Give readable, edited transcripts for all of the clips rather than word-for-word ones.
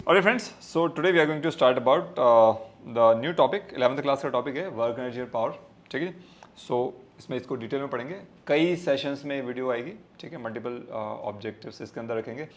Alright friends, so today we are going to start about the new topic 11th class का topic है work energy और power. ठीक है, सो इसमें इसको डिटेल में पढ़ेंगे, कई सेशंस में वीडियो आएगी। ठीक है, मल्टीपल ऑब्जेक्टिव्स इसके अंदर रखेंगे।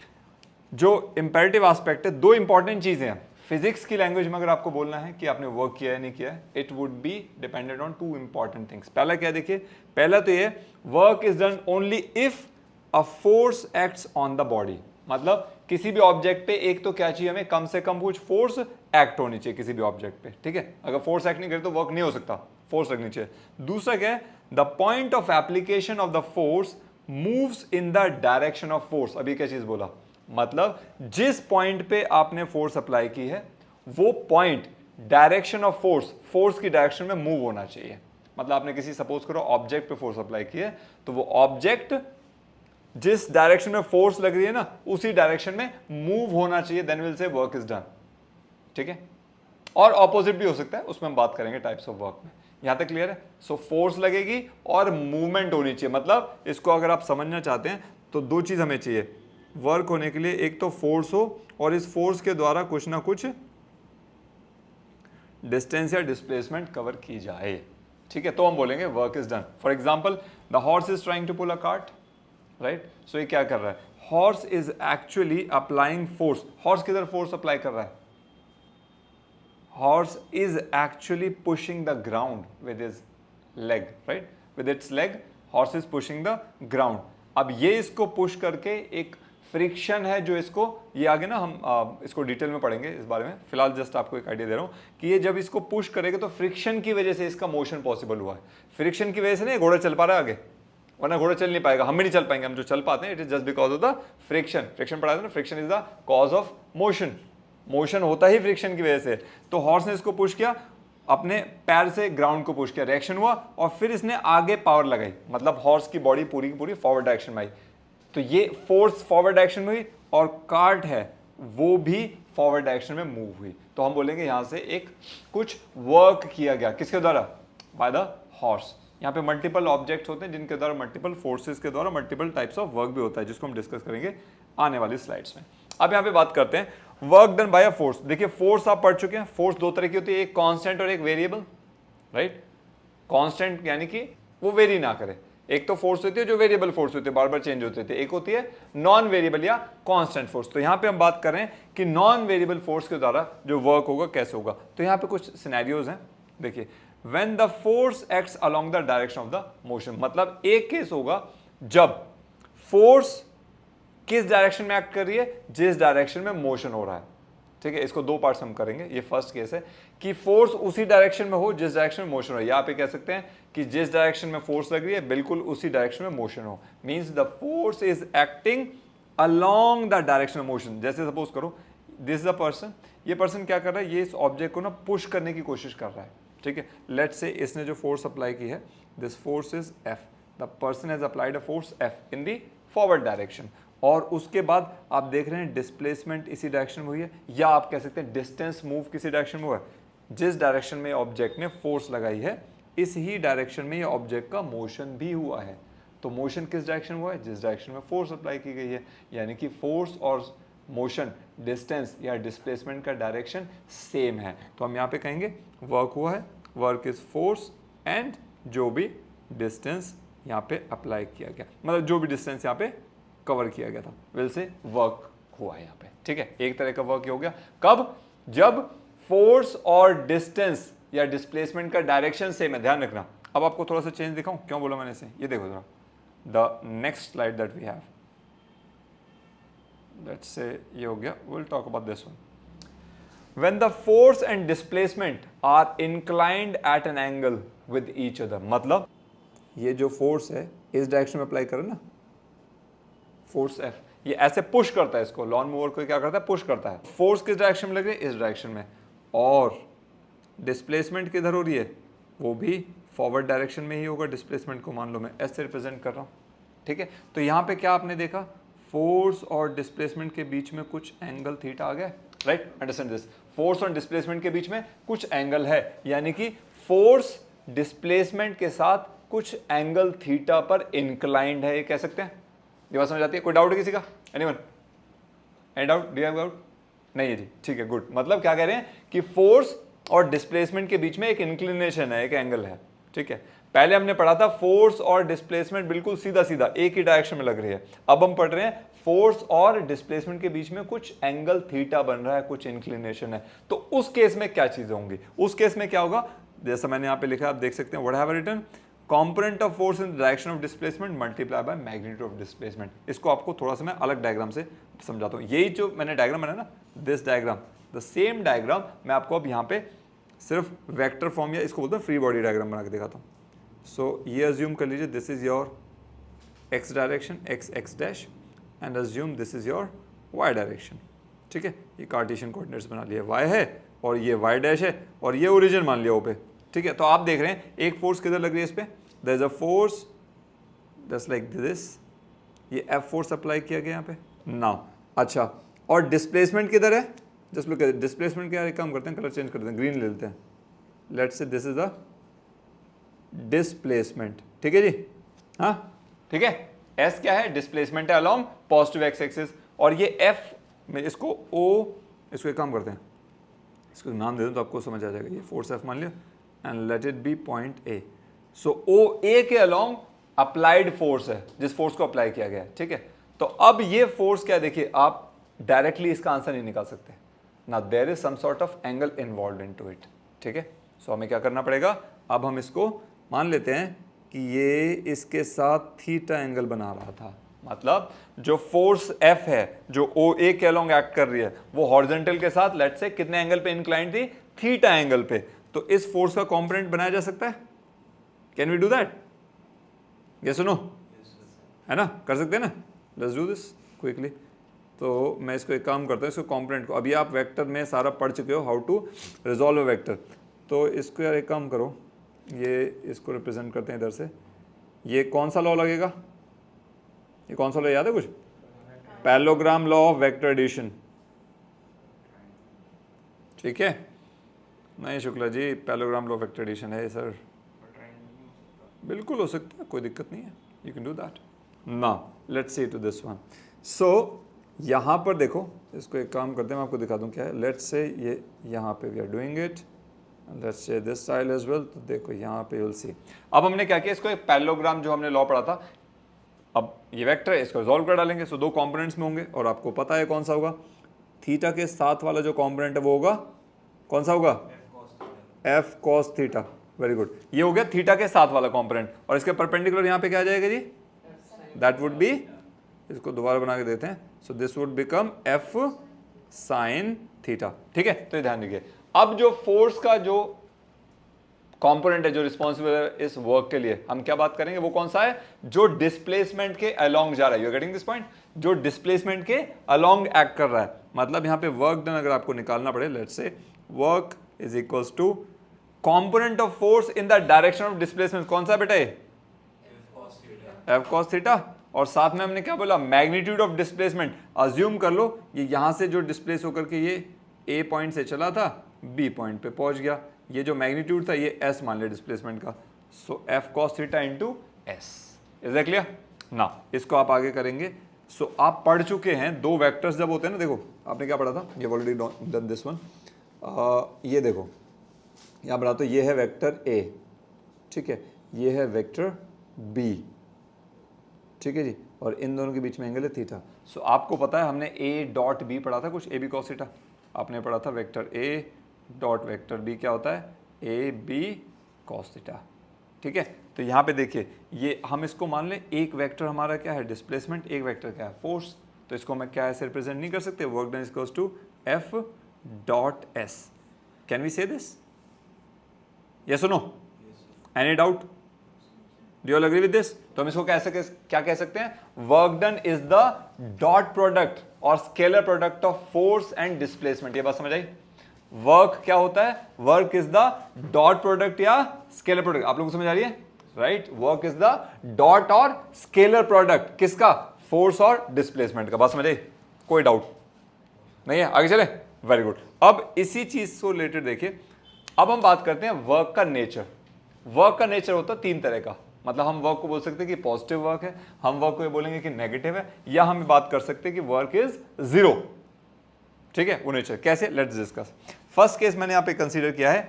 जो इम्पेरेटिव आस्पेक्ट है, दो इंपॉर्टेंट चीज़ें हैं। फिजिक्स की लैंग्वेज में अगर आपको बोलना है कि आपने वर्क किया है नहीं किया है, it would be depended on two important things. पहला क्या देखिए, पहला तो ये work is done only if a force acts on the body. मतलब किसी भी ऑब्जेक्ट पे एक तो क्या चाहिए, हमें कम से कम कुछ फोर्स एक्ट होनी चाहिए किसी भी ऑब्जेक्ट पे। ठीक है, अगर फोर्स एक्ट नहीं करे तो वर्क नहीं हो सकता, फोर्स लगनी चाहिए। दूसरा क्या है, the point of application of the force moves in the direction of force. अभी क्या चीज बोला, मतलब जिस पॉइंट पे आपने फोर्स अप्लाई की है वो point direction of force, force की डायरेक्शन में मूव होना चाहिए। मतलब आपने किसी सपोज करो ऑब्जेक्ट पे फोर्स अप्लाई की है, तो वो ऑब्जेक्ट जिस डायरेक्शन में फोर्स लग रही है ना, उसी डायरेक्शन में मूव होना चाहिए, then we'll say work is done. ठीक है, और ऑपोजिट भी हो सकता है, उसमें हम बात करेंगे टाइप्स ऑफ वर्क में। यहां तक क्लियर है? सो फोर्स लगेगी और मूवमेंट होनी चाहिए। मतलब इसको अगर आप समझना चाहते हैं तो दो चीज हमें चाहिए वर्क होने के लिए, एक तो फोर्स हो और इस फोर्स के द्वारा कुछ ना कुछ डिस्टेंस या डिस्प्लेसमेंट कवर की जाए। ठीक है, तो हम बोलेंगे work is done. For example, the horse is trying to pull a cart, right. So ये क्या कर रहा है, horse is actually applying force. Horse किधर फोर्स अप्लाई कर रहा है, horse is actually pushing the ground with his leg, right, with its leg horse is pushing the ground. अब ये इसको पुश करके एक फ्रिक्शन है जो इसको, ये आगे ना हम इसको डिटेल में पढ़ेंगे इस बारे में, फिलहाल जस्ट आपको एक आइडिया दे रहा हूं कि ये जब इसको पुश करेगा तो फ्रिक्शन की वजह से इसका मोशन पॉसिबल हुआ है। फ्रिक्शन की वजह से नहीं घोड़ा चल पा रहा है आगे, वरना घोड़ा चल नहीं पाएगा, हम भी नहीं चल पाएंगे। हम जो चल पाते हैं it is just because of the friction. Friction पढ़ा था ना, friction is the cause of motion. Motion होता ही फ्रिक्शन की वजह से। तो हॉर्स ने इसको पुश किया, अपने पैर से ग्राउंड को पुश किया, रिएक्शन हुआ और फिर इसने आगे पावर लगाई, मतलब हॉर्स की बॉडी पूरी की पूरी फॉरवर्ड डायरेक्शन में आई। तो ये फोर्स फॉरवर्ड डायरेक्शन में हुई और कार्ट है वो भी फॉरवर्ड डायरेक्शन में मूव हुई। तो हम बोलेंगे यहां से एक कुछ वर्क किया गया, किसके द्वारा, बाय द हॉर्स। यहाँ पे मल्टीपल ऑब्जेक्ट्स होते हैं जिनके द्वारा मल्टीपल फोर्सेस के द्वारा मल्टीपल टाइप्स ऑफ वर्क भी होता है, जिसको हम डिस्कस करेंगे आने वाली स्लाइड्स में। अब यहाँ पे बात करते हैं work done by a force. देखिए फोर्स आप पढ़ चुके हैं, फोर्स दो तरह की होती है, एक कांस्टेंट और एक वेरिएबल, राइट। कांस्टेंट यानी कि वो वेरी ना करे, एक तो फोर्स होती है जो वेरिएबल फोर्स होती है, बार बार चेंज होती है, एक होती है नॉन वेरिएबल या कांस्टेंट फोर्स। तो यहाँ पे हम बात कर रहे हैं कि नॉन वेरिएबल फोर्स के द्वारा जो वर्क होगा कैसे होगा। तो यहाँ पे कुछ सिनेरियोज हैं, देखिए। When the force acts along the direction of the motion, मतलब एक केस होगा जब फोर्स किस डायरेक्शन में एक्ट कर रही है, जिस डायरेक्शन में मोशन हो रहा है। ठीक है, इसको दो पार्ट्स हम करेंगे। ये फर्स्ट केस है कि फोर्स उसी डायरेक्शन में हो जिस डायरेक्शन में मोशन हो। यहाँ पे कह सकते हैं कि जिस डायरेक्शन में फोर्स लग रही है बिल्कुल उसी डायरेक्शन में मोशन हो, means the force is acting along the direction of motion. जैसे सपोज करो दिस इज अ पर्सन, ये पर्सन क्या कर रहा है, ये इस ऑब्जेक्ट को ना पुश करने की कोशिश कर रहा है। ठीक है, लेट्स से इसने जो फोर्स अप्लाई की है, this force is F, the person has applied a force F in the forward direction, और उसके बाद आप देख रहे हैं डिस्प्लेसमेंट इसी डायरेक्शन में हुई है, या आप कह सकते हैं डिस्टेंस मूव किसी डायरेक्शन में हुआ है। जिस डायरेक्शन में ऑब्जेक्ट ने फोर्स लगाई है इस ही डायरेक्शन में ये ऑब्जेक्ट का मोशन भी हुआ है। तो मोशन किस डायरेक्शन में हुआ है, जिस डायरेक्शन में फोर्स अप्लाई की गई है। यानी कि फोर्स और मोशन, डिस्टेंस या डिस्प्लेसमेंट का डायरेक्शन सेम है। तो हम यहाँ पे कहेंगे वर्क हुआ है, वर्क इज फोर्स एंड जो भी डिस्टेंस यहाँ पे अप्लाई किया गया, मतलब जो भी डिस्टेंस यहाँ पे कवर किया गया था, विल से वर्क हुआ है यहाँ पे। ठीक है, एक तरह का वर्क हो गया कब, जब फोर्स और डिस्टेंस या डिस्प्लेसमेंट का डायरेक्शन सेम है। ध्यान रखना। अब आपको थोड़ा सा चेंज दिखाऊं, क्यों बोला मैंने इसे, ये देखो जरा, the next slide that we have, let's say ये हो गया, we'll talk about this one. When the force and displacement are inclined at an angle with each other, मतलब ये जो फोर्स है इस डायरेक्शन में अप्लाई करो ना, फोर्स एफ, ये ऐसे पुश करता है इसको, लॉन मूवर को क्या करता है, पुश करता है। फोर्स किस डायरेक्शन में लग रही है, इस डायरेक्शन में, और डिस्प्लेसमेंट किधर हो रही है, वो भी फॉरवर्ड डायरेक्शन में ही होगा। डिस्प्लेसमेंट को मान लो मैं ऐसे रिप्रेजेंट कर रहा हूँ। ठीक है, तो यहाँ पे क्या आपने देखा, फोर्स और डिस्प्लेसमेंट के बीच में कुछ एंगल थीटा आ गया, राइट। अंडरस्टैंड दिस, फोर्स और डिस्प्लेसमेंट के बीच में कुछ एंगल है, यानी कि फोर्स डिस्प्लेसमेंट के साथ कुछ एंगल थीटा पर इंक्लाइंड है, ये कह सकते हैं। ये बात समझ आती है? कोई डाउट है किसी का, anyone, any doubt, do you have doubt? नहीं है जी, ठीक है, गुड। मतलब क्या कह रहे हैं कि फोर्स और डिस्प्लेसमेंट के बीच में एक इंक्लिनेशन है, एक एंगल है, ठीक है। पहले हमने पढ़ा था फोर्स और डिस्प्लेसमेंट बिल्कुल सीधा सीधा एक ही डायरेक्शन में लग रही है। अब हम पढ़ रहे हैं फोर्स और डिस्प्लेसमेंट के बीच में कुछ एंगल थीटा बन रहा है, कुछ इंक्लिनेशन है। तो उस केस में क्या चीजें होंगी? उस केस में क्या होगा, जैसा मैंने यहां पे लिखा, आप देख सकते हैं, what have I written, component of force in the direction of displacement multiply by magnitude of displacement. इसको आपको थोड़ा सा मैं अलग डायग्राम से समझाता हूं। यही जो मैंने डायग्राम बनाया ना, this diagram, the same diagram मैं आपको अब यहाँ पे सिर्फ वेक्टर फॉर्म या इसको बोलते हैं फ्री बॉडी डायग्राम बना के दिखाता हूँ। सो ये अज्यूम कर लीजिए this is your x direction, x x dash, and assume this is your y direction, ठीक है। ये कार्टेशियन कोऑर्डिनेट्स बना लिया, वाई है और ये वाई डैश है और ये ओरिजिन मान लिया ओ पे, ठीक है। तो आप देख रहे हैं एक फोर्स किधर लग रही है इस पे, there is a force just like this, ये एफ फोर्स अप्लाई किया गया यहाँ पे नाउ। अच्छा, और डिस्प्लेसमेंट किधर है, जस्ट लुक एट डिस्प्लेसमेंट। क्या काम करते हैं, कलर चेंज करते हैं, ग्रीन ले लेते हैं, let's say this is the displacement, ठीक है जी, हाँ ठीक है। एस क्या है, डिस्प्लेसमेंट है अलोंग पॉजिटिव एक्स एक्सिस, और ये एफ में इसको ओ, इसको एक काम करते हैं, इसको नाम दे दूं तो आपको समझ आ जाएगा। ये फोर्स एफ मान लिया and let it be point A. So O A के अलोंग अप्लाइड फोर्स है, जिस फोर्स को अप्लाई किया गया है, ठीक है। तो अब ये फोर्स क्या, देखिए आप डायरेक्टली इसका आंसर नहीं निकाल सकते ना, there is some sort of angle involve into it, ठीक है। सो हमें क्या करना पड़ेगा, अब हम इसको मान लेते हैं कि ये इसके साथ थीटा एंगल बना रहा था, मतलब जो फोर्स एफ है जो ओ ए के अलोंग एक्ट कर रही है वो हॉरिजॉन्टल के साथ लेट्स से कितने एंगल पे इंक्लाइंड थी, थीटा एंगल पे। तो इस फोर्स का कंपोनेंट बनाया जा सकता है, can we do that, yes no, है ना, कर सकते हैं ना, लेट्स डू दिस क्विकली। तो मैं इसको एक काम करता हूँ, इसको कंपोनेंट को, अभी आप वेक्टर में सारा पढ़ चुके हो how to resolve a vector. तो इसको यार एक काम करो, ये इसको रिप्रेजेंट करते हैं इधर से, ये कौन सा लॉ लगेगा, ये कौन सा लॉ याद है कुछ, parallelogram law of vector addition, ठीक है। नहीं Shukla ji, parallelogram law of vector addition है सर, बिल्कुल हो सकता है, कोई दिक्कत नहीं है, you can do that. Now let's see to this one. So यहाँ पर देखो, इसको एक काम करते हैं, मैं आपको दिखा दूँ क्या है। लेट्स से ये यहाँ पे we are doing it, let's say this side as well. तो देखो यहाँ पे विल सी, अब हमने क्या किया, इसको एक पैरेललोग्राम जो हमने लॉ पढ़ा था, अब ये वेक्टर है, इसको रिजॉल्व कर डालेंगे। सो दो कंपोनेंट्स में होंगे और आपको पता है कौन सा होगा, थीटा के साथ वाला जो कंपोनेंट है वो होगा, कौन सा होगा, F cos theta, very good. ये हो गया थीटा के साथ वाला कंपोनेंट, और इसके परपेंडिकुलर यहाँ पे क्या आ जाएगा जी, दैट वुड बी, इसको दोबारा बना के देते हैं, so this would become F sine theta, ठीक है। तो ध्यान रखिए, अब जो फोर्स का जो कंपोनेंट है जो रिस्पॉन्सिबल है इस वर्क के लिए, हम क्या बात करेंगे, वो कौन सा है, जो डिस्प्लेसमेंट के अलोंग जा रहा है, you are getting this point, जो डिस्प्लेसमेंट के अलोंग एक्ट कर रहा है। मतलब यहाँ पे वर्क डन अगर आपको निकालना पड़े, let's say work is equals to component of force in the direction of displacement, कौन सा बेटा है, एफ कॉस थीटा, और साथ में हमने क्या बोला, मैग्नीट्यूड ऑफ डिस्प्लेसमेंट। अज्यूम कर लो ये यहां से जो डिस्प्लेस होकर के ये ए पॉइंट से चला था बी पॉइंट पे पहुंच गया, ये जो मैग्नीट्यूड था ये एस मान लिया डिस्प्लेसमेंट का, so F cos theta into S, is that clear ना। इसको आप आगे करेंगे। सो आप पढ़ चुके हैं, दो वेक्टर्स जब होते हैं ना, देखो आपने क्या पढ़ा था, ये ऑलरेडी डन दिस वन, ये देखो यहाँ पढ़ा, तो ये है वेक्टर ए, ठीक है, ये है वेक्टर बी, ठीक है जी, और इन दोनों के बीच में एंगल है थीटा। सो आपको पता है हमने ए डॉट बी पढ़ा था कुछ, ए बी कॉस थीटा, आपने पढ़ा था vector A dot vector B क्या होता है, ए बी कॉस थीटा, ठीक है। तो यहाँ पे देखिए, ये हम इसको मान लें, एक वेक्टर हमारा क्या है डिस्प्लेसमेंट, एक वेक्टर क्या है फोर्स, तो इसको मैं क्या ऐसे रिप्रेजेंट नहीं कर सकते, work done is equals to F dot S, can we say this, yes और no, any doubt, do you all agree with this. तो हम इसको क्या कह सकते हैं, work done is the dot product और scalar product of force and displacement. ये बात समझ आई, वर्क क्या होता है, work is the dot product या स्केलर प्रोडक्ट, आप लोगों को समझ आ रही है, right, work is the dot और स्केलर प्रोडक्ट किसका, फोर्स और डिस्प्लेसमेंट का। बात समझ आई, कोई डाउट नहीं है, आगे चले, वेरी गुड। अब इसी चीज को रिलेटेड देखिए, अब हम बात करते हैं वर्क का नेचर। वर्क का नेचर होता है तीन तरह का, मतलब हम वर्क को बोल सकते हैं कि पॉजिटिव वर्क है, हम वर्क को ये बोलेंगे कि नेगेटिव है, या हम बात कर सकते हैं कि वर्क इज जीरो, ठीक है, वो नेचर कैसे, लेट्स डिस्कस। फर्स्ट केस मैंने यहाँ पे कंसीडर किया है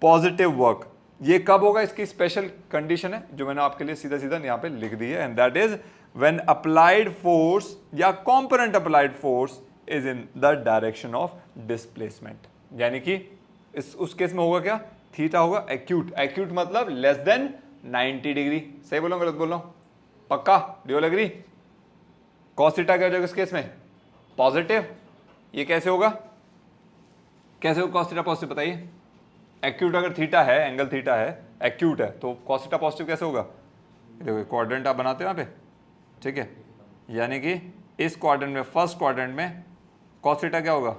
पॉजिटिव वर्क। ये कब होगा, इसकी स्पेशल कंडीशन है जो मैंने आपके लिए सीधा सीधा यहाँ पे लिख दी है, and that is when applied force या component applied force is in the direction of displacement. यानी कि उस केस में होगा क्या, थीटा होगा एक्यूट। एक्यूट मतलब लेस देन 90 डिग्री। सही बोलो गलत बोल रहा हूं, पक्का, do you agree? Cos theta क्या हो जाएगा इस केस में, पॉजिटिव। ये कैसे होगा, कैसे होगा कॉस थीटा पॉजिटिव, बताइए। एक्यूट अगर थीटा है, एंगल थीटा है, एक्यूट है, तो कॉस थीटा पॉजिटिव कैसे होगा? देखो क्वाड्रेंट आप बनाते हो यहाँ पे, ठीक है, यानी कि इस क्वाड्रेंट में, फर्स्ट क्वाड्रेंट में कॉस थीटा क्या होगा,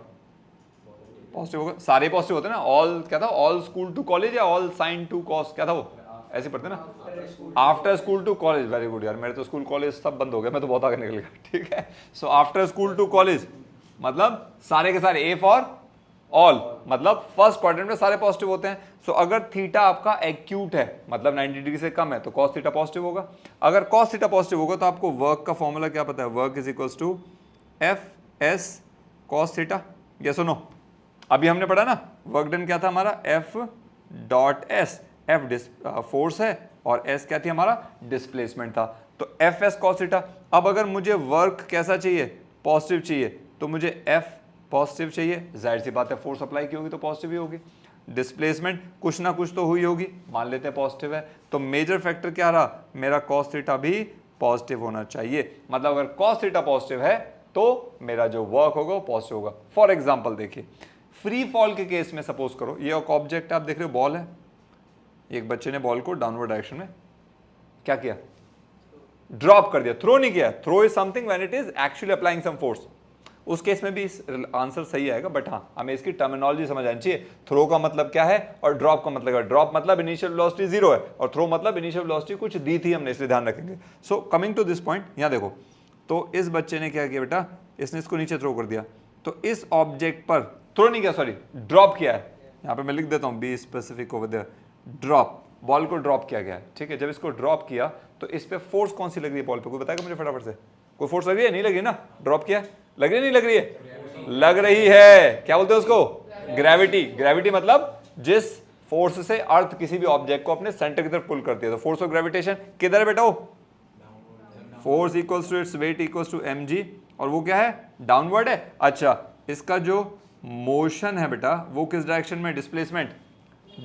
पॉजिटिव होगा। सारे पॉजिटिव होते हैं ना, ऑल क्या था, ऑल स्कूल टू कॉलेज या ऑल साइन टू कॉस, क्या था वो, ऐसे पढ़ते ना, after school to college. Very good यार, मेरे तो स्कूल कॉलेज सब बंद हो गया, मैं तो बहुत आगे निकल गया, ठीक है। So after school to college मतलब सारे के सारे, ए फॉर ऑल, मतलब फर्स्ट क्वाड्रेंट में सारे पॉजिटिव होते हैं। सो अगर थीटा आपका एक्यूट है, मतलब 90 डिग्री से कम है, तो कॉस थीटा पॉजिटिव होगा। अगर कॉस थीटा पॉजिटिव होगा तो आपको वर्क का फॉर्मूला क्या पता है, work is equals to F S cos theta, ये सुनो। अभी हमने पढ़ा ना, वर्क डन क्या था हमारा, F dot S, F force है और एस क्या थी हमारा, डिस्प्लेसमेंट था, तो एफ एस कॉस थीटा। अब अगर मुझे वर्क कैसा चाहिए, पॉजिटिव चाहिए, तो मुझे एफ पॉजिटिव चाहिए, जाहिर सी बात है फोर्स अप्लाई की होगी तो पॉजिटिव ही होगी। डिस्प्लेसमेंट कुछ ना कुछ तो हुई होगी, मान लेते हैं पॉजिटिव है, तो मेजर फैक्टर क्या रहा, मेरा कॉस थीटा भी पॉजिटिव होना चाहिए। मतलब अगर कॉस थीटा पॉजिटिव है तो मेरा जो वर्क होगा वो पॉजिटिव होगा। फॉर एग्जांपल देखिए, फ्री फॉल के केस में सपोज करो ये एक ऑब्जेक्ट आप देख रहे हो, बॉल है, एक बच्चे ने बॉल को डाउनवर्ड डायरेक्शन में क्या किया, ड्रॉप कर दिया, थ्रो नहीं किया। Throw is something when it is actually applying some force. उस केस में भी आंसर सही आएगा, बट हाँ हमें इसकी टर्मिनोलॉजी समझ आनी चाहिए। थ्रो का मतलब क्या है और ड्रॉप का मतलब क्या है। ड्रॉप मतलब इनिशियल वेलोसिटी 0 है और थ्रो मतलब इनिशियल वेलोसिटी कुछ दी थी हमने, इसलिए ध्यान रखेंगे। So coming to this point, यहाँ देखो, तो इस बच्चे ने क्या किया बेटा, इसने इसको नीचे थ्रो कर दिया, तो इस ऑब्जेक्ट पर थ्रो नहीं किया, सॉरी ड्रॉप किया है। यहाँ पे मैं लिख देता हूँ be specific over there, drop, ball को ड्रॉप किया गया है, ठीक है। जब इसको ड्रॉप किया तो इस पे फोर्स कौन सी लग रही है बॉल पे, कोई बताएगा मुझे फटाफट से? कोई फोर्स लग रही है, नहीं लग रही ना, ड्रॉप किया, लग रही है नहीं लग रही है, लग रही है। क्या बोलते हैं उसको, ग्रेविटी। ग्रेविटी मतलब जिस फोर्स से अर्थ किसी भी ऑब्जेक्ट को अपने सेंटर की तरफ पुल करती है, तो फोर्स ऑफ ग्रेविटेशन किधर है बेटा, वो force equals to its weight equals to mg, और वो क्या है, डाउनवर्ड है। अच्छा, इसका जो मोशन है बेटा वो किस डायरेक्शन में, डिस्प्लेसमेंट,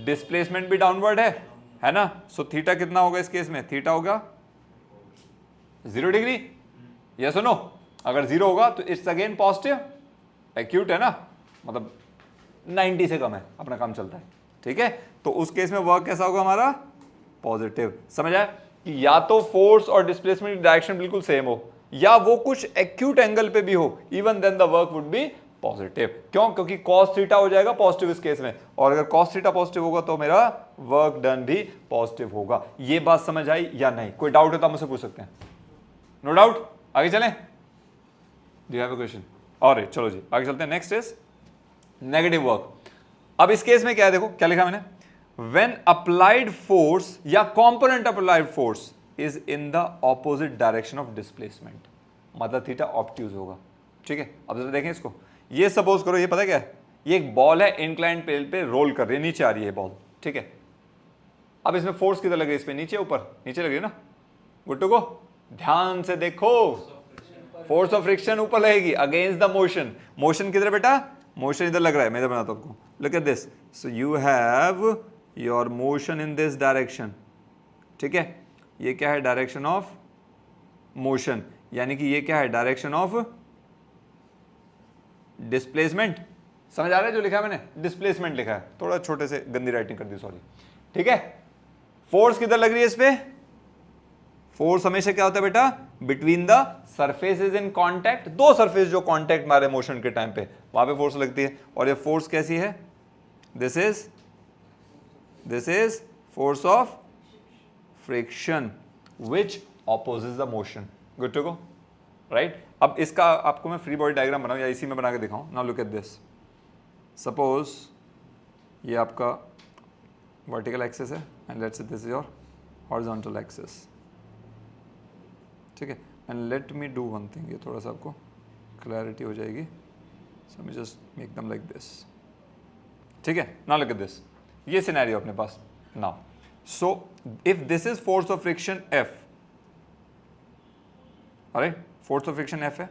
डिस्प्लेसमेंट भी डाउनवर्ड है ना। सो थीटा कितना होगा इस केस में, थीटा होगा 0 डिग्री, यस और नो। अगर 0 होगा तो इट्स अगेन पॉजिटिव, एक्यूट है ना, मतलब 90 से कम है, अपना काम चलता है, ठीक है। तो उस केस में वर्क कैसा होगा हमारा, पॉजिटिव। समझ आया कि या तो फोर्स और डिस्प्लेसमेंट की डायरेक्शन बिल्कुल सेम हो, या वो कुछ एक्यूट एंगल पे भी हो, even then the work would be positive. क्यों, क्योंकि cos थीटा हो जाएगा पॉजिटिव इस केस में, और अगर cos थीटा पॉजिटिव होगा तो मेरा वर्क डन भी पॉजिटिव होगा। ये बात समझ आई या नहीं? कोई डाउट है तो मुझसे पूछ सकते हैं, नो डाउट। आगे चलें, do you have a question? और चलो जी आगे चलते हैं। Next is negative work. अब इस केस में क्या है, देखो क्या लिखा मैंने, व्हेन अप्लाइड फोर्स या component applied force is in the opposite direction of displacement, मतलब थीटा ऑब्ट्यूज होगा, ठीक है। अब जरा देखें इसको, ये सपोज करो, ये पता क्या है, ये एक बॉल है, इंक्लाइंड प्लेन पे रोल कर रही है, नीचे आ रही है बॉल, ठीक है। अब इसमें फोर्स किधर लग रही है, इस पे नीचे, ऊपर नीचे लग रही है ना, गुट्टू को ध्यान से देखो, फोर्स ऑफ फ्रिक्शन ऊपर लगेगी अगेंस्ट द मोशन। मोशन किधर बेटा, मोशन इधर लग रहा है, मैं इधर बनाता हूं आपको, look at this. So you have your motion in this direction, ठीक है। ये क्या है, डायरेक्शन ऑफ मोशन, यानी कि ये क्या है, डायरेक्शन ऑफ डिस्प्लेसमेंट। समझ आ रहा है जो लिखा है मैंने, डिस्प्लेसमेंट लिखा है, थोड़ा छोटे से गंदी राइटिंग कर दी, सॉरी, ठीक है। फोर्स किधर लग रही है इस पे, फोर्स हमेशा क्या होता है बेटा, between the surfaces in contact, दो सरफेस जो कांटेक्ट मारे मोशन के टाइम पे, वहां पे फोर्स लगती है। और ये फोर्स कैसी है, this is force of friction which opposes the motion. Good to go, right. अब इसका आपको मैं फ्री बॉडी डायग्राम बनाऊं या इसी में बना के दिखाऊं। Now look at this, suppose ये आपका वर्टिकल एक्सिस है and let's say this is your horizontal axis, ठीक है। And let me do one thing, ये थोड़ा सा आपको क्लैरिटी हो जाएगी, सो मैं just make them like this, ठीक है। नाउ लुक एट दिस, ये सिनेरियो अपने पास now. So if this is force of friction F, अरे फोर्स ऑफ फ्रिक्शन F है,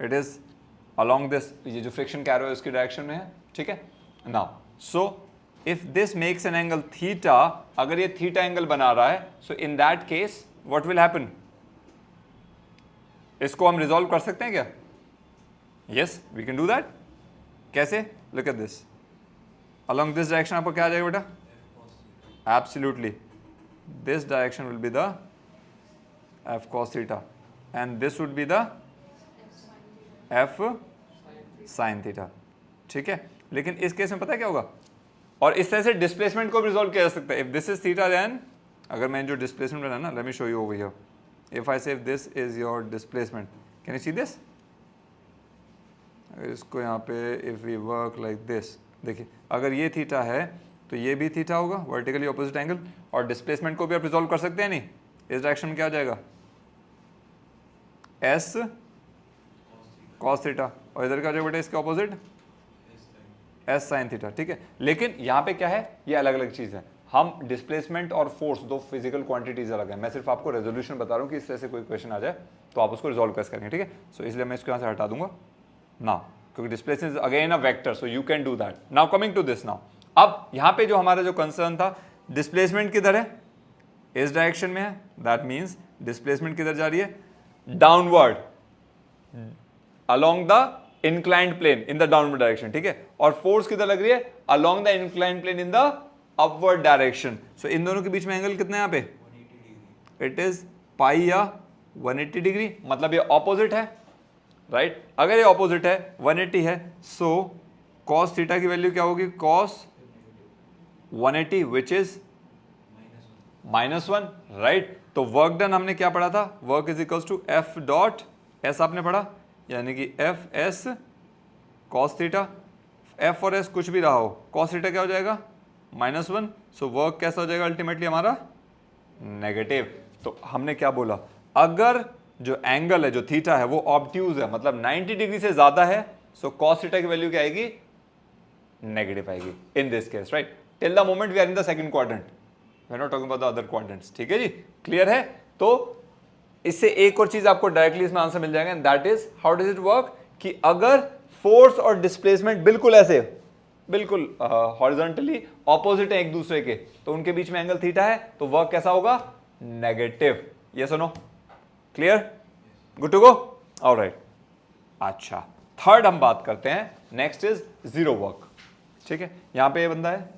इट इज अलोंग दिस, ये जो फ्रिक्शन कैरो है उसकी डायरेक्शन में है, ठीक है। Now so if this makes an angle theta, अगर ये थीटा एंगल बना रहा है, so in that case what will happen, इसको हम रिजॉल्व कर सकते हैं क्या? Yes we can do that. कैसे? Look at this, along this direction आपको क्या आ जाएगा बेटा? Absolutely this direction will be the f cos theta and this would be the f sin theta, ठीक है। लेकिन इस केस में पता है क्या होगा, और इस तरह से डिस्प्लेसमेंट को भी रिजॉल्व किया जा सकता है। If this is theta then, अगर मैंने जो डिस्प्लेसमेंट बनाया ना, let me show you over here, if I say this is your displacement, can you see this? इसको यहाँ पे if we work like this, देखिए अगर ये थीटा है तो ये भी थीटा होगा, वर्टिकली ऑपोजिट एंगल, और डिस्प्लेसमेंट को भी आप रिजॉल्व कर सकते हैं नहीं, इस डायरेक्शन में क्या हो जाएगा? एस कॉस थीटा, और इधर का जो बेटा इसके ऑपोजिट एस साइन थीटा, ठीक है। लेकिन यहाँ पे क्या है, ये अलग अलग चीज़ है। हम डिस्प्लेसमेंट और फोर्स दो फिजिकल क्वांटिटीज अलग है। मैं सिर्फ आपको रेजोल्यूशन बता रहा हूँ कि इस तरह से कोई क्वेश्चन आ जाए तो आप उसको रिजॉल्व कैसे करेंगे, ठीक है। सो इसलिए मैं इसको यहाँ से हटा दूंगा ना, क्योंकि displacement is again a vector, so you can do that. Now coming to this, now अब यहाँ पे जो हमारा जो कंसर्न था, डिस्प्लेसमेंट किधर है? इस डायरेक्शन में है, दैट मीन्स डिस्प्लेसमेंट किधर जा रही है? Downward along the inclined plane in the downward direction, ठीक है। और फोर्स किधर लग रही है? Along the inclined plane in the upward direction. So इन दोनों के बीच में एंगल कितना है यहाँ पे? इट इज पाई या 180 डिग्री, मतलब ये ऑपोजिट है, राइट। अगर ये ऑपोजिट है, 180 है, सो कॉस थीटा की वैल्यू क्या होगी? Cos 180 which is -1, right. तो वर्क डन हमने क्या पढ़ा था? Work is equals to F dot S आपने पढ़ा, यानी कि F S cos theta, F और एस कुछ भी रहा हो, कॉस थीटा क्या हो जाएगा? -1। सो वर्क कैसा हो जाएगा अल्टीमेटली हमारा? नेगेटिव। तो हमने क्या बोला, अगर जो एंगल है, जो थीटा है, वो ऑब्ट्यूज है, मतलब 90 डिग्री से ज्यादा है, सो कॉस थीटा की वैल्यू क्या आएगी? नेगेटिव आएगी in this case, right. Till the moment we are in the second quadrant, we are not talking about the other quadrants, ठीक है जी, क्लियर है। तो इससे एक और चीज आपको डायरेक्टली इसमें आंसर मिल जाएगा, and that is how does it work, कि अगर फोर्स और डिस्प्लेसमेंट बिल्कुल ऐसे, बिल्कुल हॉरिजॉन्टली ऑपोजिट है एक दूसरे के, तो उनके बीच में एंगल थीटा है, तो वर्क कैसा होगा? नेगेटिव। ये सुनो, clear, good to go, alright. अच्छा, थर्ड हम बात करते हैं, नेक्स्ट इज जीरो वर्क, ठीक है। यहां पे ये बंदा है,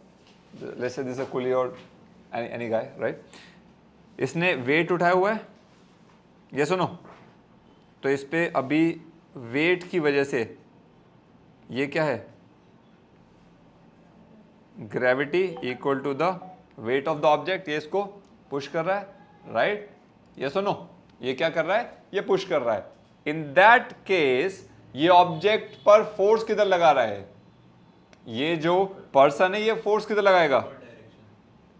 let's say this is a कुली और एनी गाय, राइट। इसने वेट उठाया हुआ है, ये सुनो, तो इस पे अभी वेट की वजह से ये क्या है? Gravity equal to the weight of the object, ये इसको पुश कर रहा है, राइट। ये सुनो, ये क्या कर रहा है? ये पुश कर रहा है। इन दैट केस ये ऑब्जेक्ट पर फोर्स किधर लगा रहा है? ये जो पर्सन है, ये फोर्स किधर लगाएगा?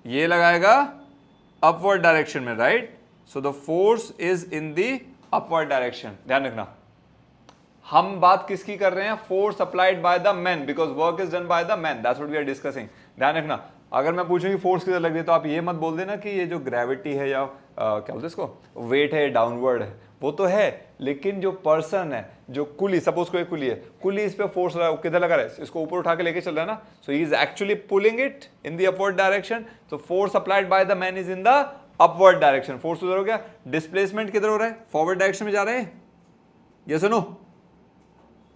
ये लगाएगा अपवर्ड डायरेक्शन में, right. So the force is in the upward direction. ध्यान रखना, हम बात किसकी कर रहे हैं? Force applied by the man, because work is done by the man, that's what we are discussing. ध्यान रखना, अगर मैं पूछूं कि फोर्स किधर लग रही है, तो आप ये मत बोल देना कि ये जो ग्रेविटी है या क्या बोलते इसको, वेट है, डाउनवर्ड है, वो तो है, लेकिन जो पर्सन है, जो कुली, सपोज कोई कुली है, कुली इस पे फोर्स किधर लगा रहा है? इसको ऊपर उठा के लेके चल रहा है ना, so he is actually pulling it in the upward direction. तो force applied by the man is in the upward direction. Force उधर हो गया, डिस्प्लेसमेंट किधर हो रहा है? फॉरवर्ड डायरेक्शन में जा रहे हैं। ये सुनो,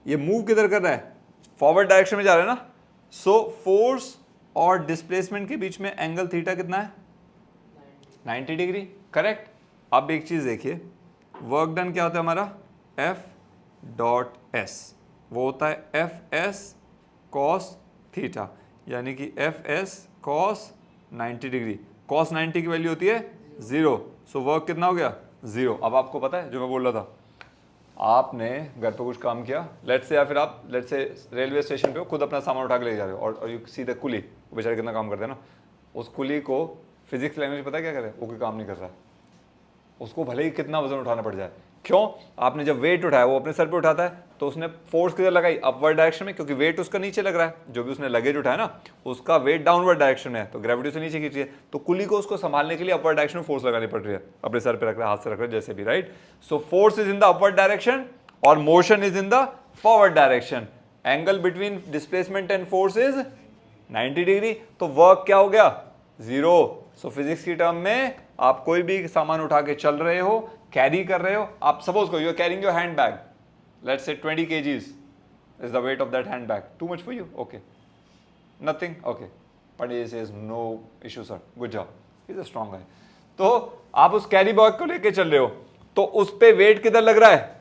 ये मूव किधर कर रहा है? फॉरवर्ड डायरेक्शन में जा रहा है ना। सो फोर्स और डिस्प्लेसमेंट के बीच में एंगल थीटा कितना है? 90 डिग्री, करेक्ट। अब एक चीज देखिए, वर्क डन क्या होता है हमारा? एफ डॉट एस, वो होता है एफ एस कॉस थीटा, यानी कि F S cos 90 degree. Cos 90 की वैल्यू होती है 0, सो वर्क कितना हो गया? 0। अब आपको पता है जो मैं बोल रहा था, आपने घर पे कुछ काम किया, लेट्स से, या फिर आप लेट्स से रेलवे स्टेशन पे हो, खुद अपना सामान उठा के ले जा रहे हो, और यू सी द कुली, बेचारे कितना काम करते हैं ना, उस कुली को फिजिक्स लैंग्वेज पता है क्या करे? वो कोई काम नहीं कर रहा है, उसको भले ही कितना वजन उठाना पड़ जाए, क्यों? आपने जब वेट उठाया, वो अपने सर पे उठाता है, तो उसने फोर्स किधर लगाई? अपवर्ड डायरेक्शन में, क्योंकि वेट उसका नीचे लग रहा है। जो भी उसने लगेज उठाया ना, उसका वेट डाउनवर्ड डायरेक्शन में है, तो ग्रेविटी से नीचे खींच रही है, तो कुली को उसको संभालने के लिए अपवर्ड डायरेक्शन में फोर्स लगानी पड़ रही है। अपने सर पे रख रहा है, हाथ से रख रहा है, जैसे भी, right? So force is in the upward direction और motion is in the forward direction. Angle between displacement and force is 90 degree. तो वर्क क्या हो गया? जीरो। सो फिजिक्स की टर्म में आप कोई भी सामान उठा के चल रहे हो, कैरी कर रहे हो, आप सपोज करो you are carrying your hand bag, let's say 20 kgs is the weight of that handbag. Too much for you? Okay. Nothing? Okay. Pandey says no issue sir. Good job. He's a strong guy. तो आप उस carry bag को लेके चल रहे हो, तो उस पे वेट किधर लग रहा है?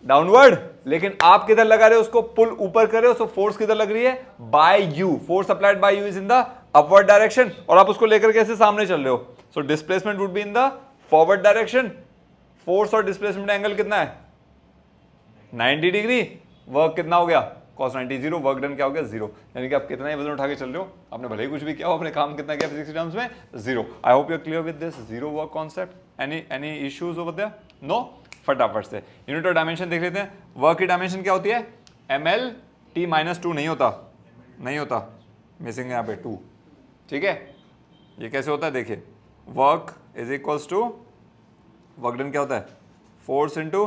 डाउनवर्ड। लेकिन आप किधर लगा रहे हो? उसको पुल ऊपर कर रहे हो, सो फोर्स किधर लग रही है? By you. Force applied by you is in the upward direction, और आप उसको लेकर कैसे सामने चल रहे हो? So displacement would be in the forward direction. Force और डिस्प्लेसमेंट एंगल कितना है? 90 डिग्री। वर्क कितना हो गया? cos 90 zero. वर्क डन क्या हो गया? जीरो। यानी कि आप कितना ही वजन उठा के चल रहे हो, आपने भले ही कुछ भी किया हो, अपने काम कितना किया फिजिक्स टर्म्स में? Zero. I hope you are clear with this zero work concept. Any issues over there? No? फटाफट से यूनिट और डायमेंशन देख लेते हैं। वर्क की डायमेंशन क्या होती है? ml t-2 नहीं होता, नहीं होता, मिसिंग है यहाँ पे 2। ठीक है, ये कैसे होता है? देखिए, work is equals to, work done क्या होता है? फोर्स इंटू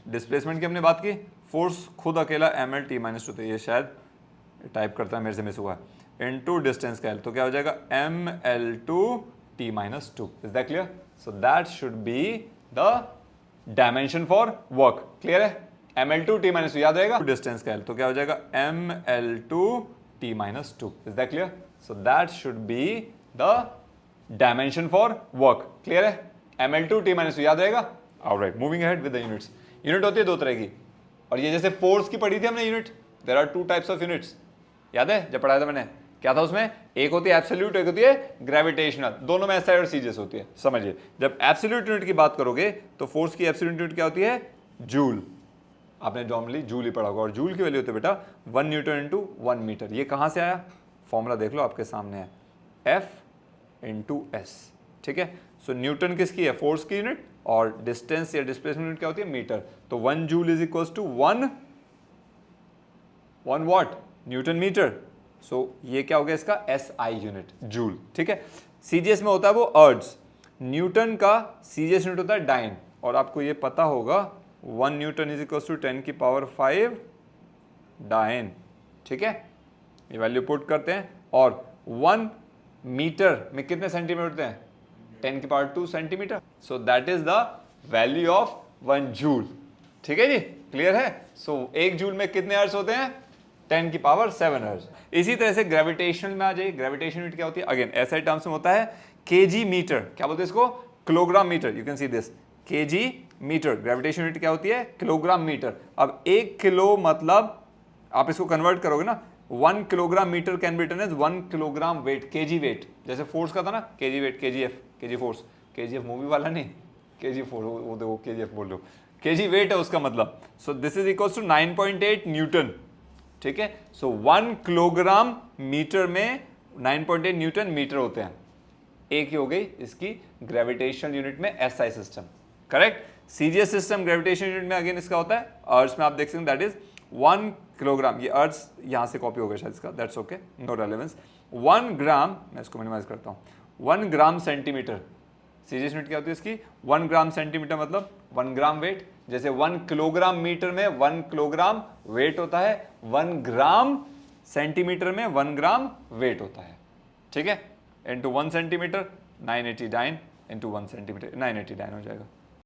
डिस्प्लेसमेंट की हमने बात की, फोर्स खुद अकेला ml t-2, तो ये शायद टाइप करता है, मेरे से मिस हुआ है, इनटू डिस्टेंस का l, तो क्या हो जाएगा? ml2 t-2। Is that clear? So that should be the dimension for work. Clear है? ml2 t-2 याद रहेगा, डिस्टेंस का l, तो क्या हो जाएगा? ml2 t-2। Is that clear? So that should be the dimension for work. Clear है? ml2 t-2 याद रहेगा। Alright, moving ahead with the units. Unit होती है दो तरह की, और ये जैसे फोर्स की पढ़ी थी हमने unit, there are 2 types of units. याद है जब पढ़ाया था मैंने? क्या था उसमें? एक होती है एब्सोल्यूट, एक होती है ग्रेविटेशनल। दोनों में एसआई और सीजीएस होती है। समझिए, जब एब्सोल्यूट यूनिट की बात करोगे तो फोर्स की एब्सोल्यूट यूनिट क्या होती है? जूल। आपने नॉर्मली जूल ही पढ़ा होगा, और जूल की वैल्यू होती है बेटा 1 न्यूटन इंटू 1 मीटर। ये कहां से आया? फॉर्मूला देख लो, आपके सामने है, F इंटू एस। ठीक है, सो न्यूटन किसकी है? फोर्स की यूनिट, और डिस्टेंस या डिस्प्लेसमेंट यूनिट क्या होती है? मीटर। तो 1 joule is equals to 1 watt? Newton metre. So ये क्या हो गया इसका? SI unit, joule. ठीक है, सीजीएस में होता है वो अर्ट्स। न्यूटन का सीजीएस यूनिट होता है डाइन, और आपको ये पता होगा 1 newton is equals to 10⁵ dyne. ठीक है, ये वैल्यू पुट करते हैं, और 1 मीटर में कितने सेंटीमीटर होते हैं? 10⁻2 centimetre. So that is the value of 1 joule. ठीक है जी, क्लियर है? सो 1 जूल में कितने अर्ट्स होते हैं? 10⁻7 अर्ट्स। इसी तरह से ग्रेविटेशनल में आ जाइए। ग्रेविटेशन यूनिट क्या होती है? अगेन एसआई टर्म्स में होता है केजी मीटर। क्या बोलते हैं इसको? Kilogram metre. You can see this, kg metre. Gravitation unit क्या होती है? Kilogram metre. अब 1 किलो मतलब, आप इसको कन्वर्ट करोगे ना, 1 kilogram metre can be written as 1 kilogram weight, kg weight. जैसे फोर्स का था ना, kg weight, kgf, kg force, KGF movie वाला नहीं, केजी फोर्स, वो देखो केजीएफ बोल लो, केजी वेट है उसका मतलब। So this is equals to 9.8 newton. ठीक है, सो 1 किलोग्राम मीटर में 9.8 न्यूटन मीटर होते हैं। एक ही हो गई इसकी ग्रेविटेशनल यूनिट में SI system. Correct? CGS system gravitation unit में अगेन इसका होता है अर्ट्स में, आप देख सकते हैं, दैट इज 1 किलोग्राम। ये अर्ट्स यहां से कॉपी हो गया शायद इसका, दैट्स ओके, नो रेलेवेंस। 1 ग्राम, मैं इसको मिनिमाइज करता हूं, 1 ग्राम सेंटीमीटर। सीजीएस यूनिट क्या होती है इसकी? 1 ग्राम सेंटीमीटर मतलब 1 ग्राम वेट। जैसे 1 किलोग्राम मीटर में 1 किलोग्राम वेट होता है, 1 ग्राम सेंटीमीटर में 1 ग्राम वेट होता है। ठीक है, इंटू 1 सेंटीमीटर 989, इंटू 1 सेंटीमीटर 989 हो जाएगा।